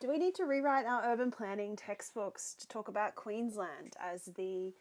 Do we need to rewrite our urban planning textbooks to talk about Queensland as the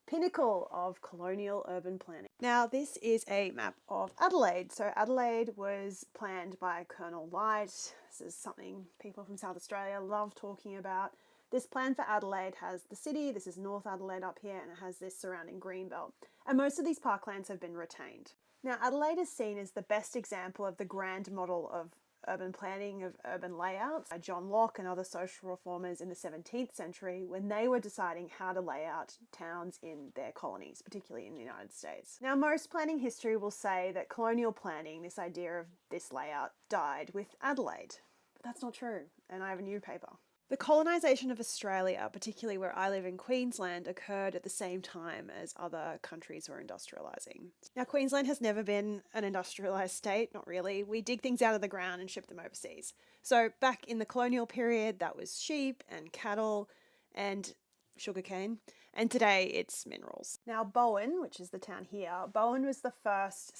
pinnacle of colonial urban planning? Now, this is a map of Adelaide. So Adelaide was planned by Colonel Light. This is something people from South Australia love talking about. This plan for Adelaide has the city, this is North Adelaide up here, and it has this surrounding greenbelt. And most of these parklands have been retained. Now, Adelaide is seen as the best example of the grand model of urban planning, of urban layouts by John Locke and other social reformers in the 17th century when they were deciding how to lay out towns in their colonies, particularly in the United States. Now, most planning history will say that colonial planning, this idea of this layout, died with Adelaide. But that's not true, and I have a new paper. The colonisation of Australia, particularly where I live in Queensland, occurred at the same time as other countries were industrialising. Now, Queensland has never been an industrialised state, not really. We dig things out of the ground and ship them overseas. So back in the colonial period, that was sheep and cattle and sugarcane, and today it's minerals. Now, Bowen, which is the town here, Bowen was the first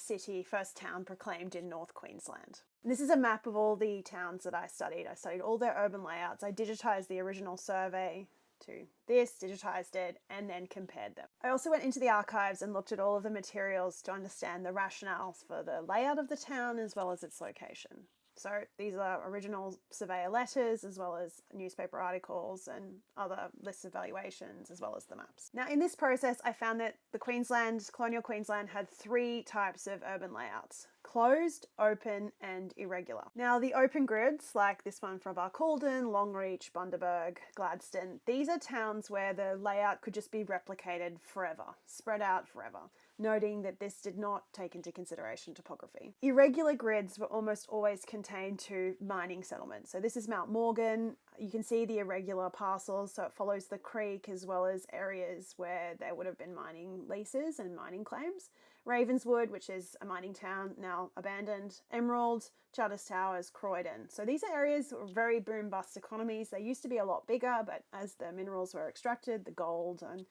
town proclaimed in North Queensland. And this is a map of all the towns that I studied. I studied all their urban layouts. I digitised the original survey to this, digitised it, and then compared them. I also went into the archives and looked at all of the materials to understand the rationales for the layout of the town as well as its location. So these are original surveyor letters as well as newspaper articles and other lists of valuations as well as the maps. Now in this process I found that colonial Queensland had three types of urban layouts: closed, open and irregular. Now the open grids, like this one from Barcaldine, Longreach, Bundaberg, Gladstone, these are towns where the layout could just be replicated forever, spread out forever, noting that this did not take into consideration topography. Irregular grids were almost always contained to mining settlements. So this is Mount Morgan. You can see the irregular parcels, so it follows the creek as well as areas where there would have been mining leases and mining claims. Ravenswood, which is a mining town now abandoned, Emerald, Charters Towers, Croydon. So these are areas that were very boom-bust economies. They used to be a lot bigger, but as the minerals were extracted, the gold and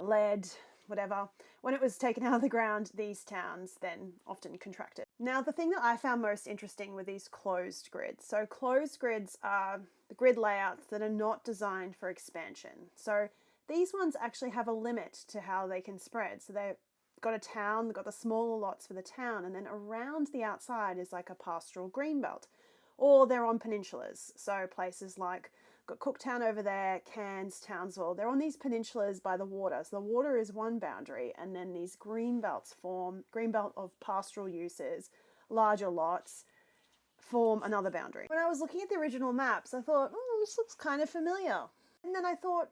lead, whatever, when it was taken out of the ground, these towns then often contracted. Now, the thing that I found most interesting were these closed grids. So closed grids are the grid layouts that are not designed for expansion. So these ones actually have a limit to how they can spread. So they've got a town, they've got the smaller lots for the town, and then around the outside is like a pastoral greenbelt. Or they're on peninsulas, so places like got Cooktown over there, Cairns, Townsville. They're on these peninsulas by the water. So the water is one boundary, and then these greenbelts form, greenbelt of pastoral uses, larger lots, form another boundary. When I was looking at the original maps, I thought, this looks kind of familiar. And then I thought,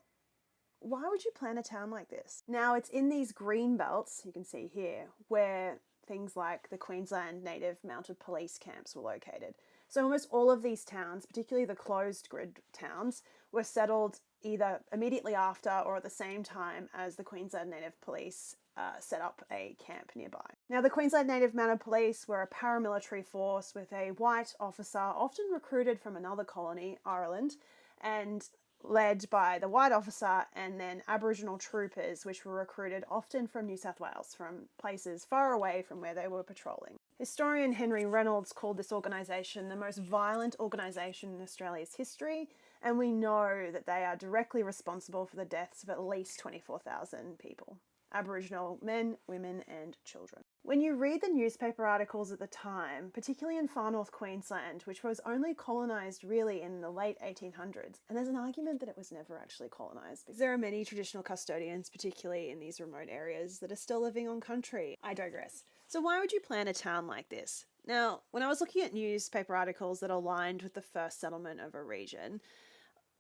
why would you plan a town like this? Now, it's in these green belts, you can see here, where things like the Queensland Native Mounted Police camps were located. So almost all of these towns, particularly the closed grid towns, were settled either immediately after or at the same time as the Queensland Native Police set up a camp nearby. Now, the Queensland Native Mounted Police were a paramilitary force with a white officer, often recruited from another colony, Ireland, and led by the white officer, and then Aboriginal troopers, which were recruited often from New South Wales, from places far away from where they were patrolling. Historian Henry Reynolds called this organisation the most violent organisation in Australia's history, and we know that they are directly responsible for the deaths of at least 24,000 people, Aboriginal men, women and children. When you read the newspaper articles at the time, particularly in far north Queensland, which was only colonised really in the late 1800s, and there's an argument that it was never actually colonised because there are many traditional custodians, particularly in these remote areas, that are still living on country. I digress. So why would you plan a town like this? Now, when I was looking at newspaper articles that aligned with the first settlement of a region,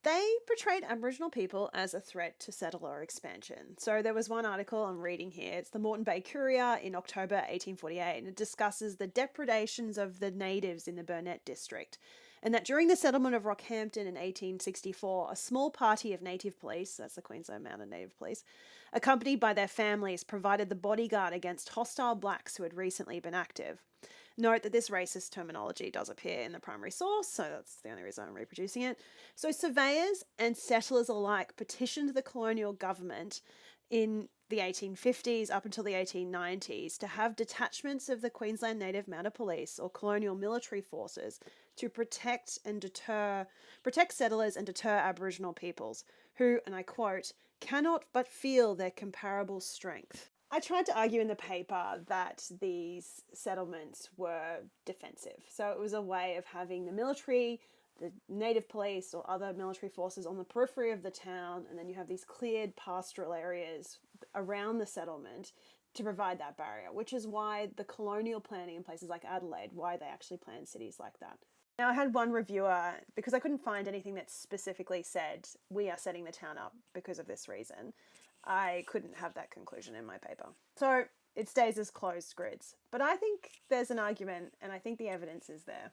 they portrayed Aboriginal people as a threat to settler expansion. So there was one article I'm reading here. It's the Moreton Bay Courier in October 1848, and it discusses the depredations of the natives in the Burnett district, and that during the settlement of Rockhampton in 1864, a small party of native police, that's the Queensland Mounted Native Police, accompanied by their families, provided the bodyguard against hostile blacks who had recently been active. Note that this racist terminology does appear in the primary source, so that's the only reason I'm reproducing it. So surveyors and settlers alike petitioned the colonial government in the 1850s up until the 1890s to have detachments of the Queensland Native Mounted Police or colonial military forces to protect settlers and deter Aboriginal peoples who, and I quote, cannot but feel their comparable strength. I tried to argue in the paper that these settlements were defensive. So it was a way of having the military, the native police or other military forces on the periphery of the town, and then you have these cleared pastoral areas around the settlement to provide that barrier, which is why the colonial planning in places like Adelaide, why they actually planned cities like that. Now, I had one reviewer, because I couldn't find anything that specifically said, we are setting the town up because of this reason. I couldn't have that conclusion in my paper. So it stays as closed grids. But I think there's an argument, and I think the evidence is there.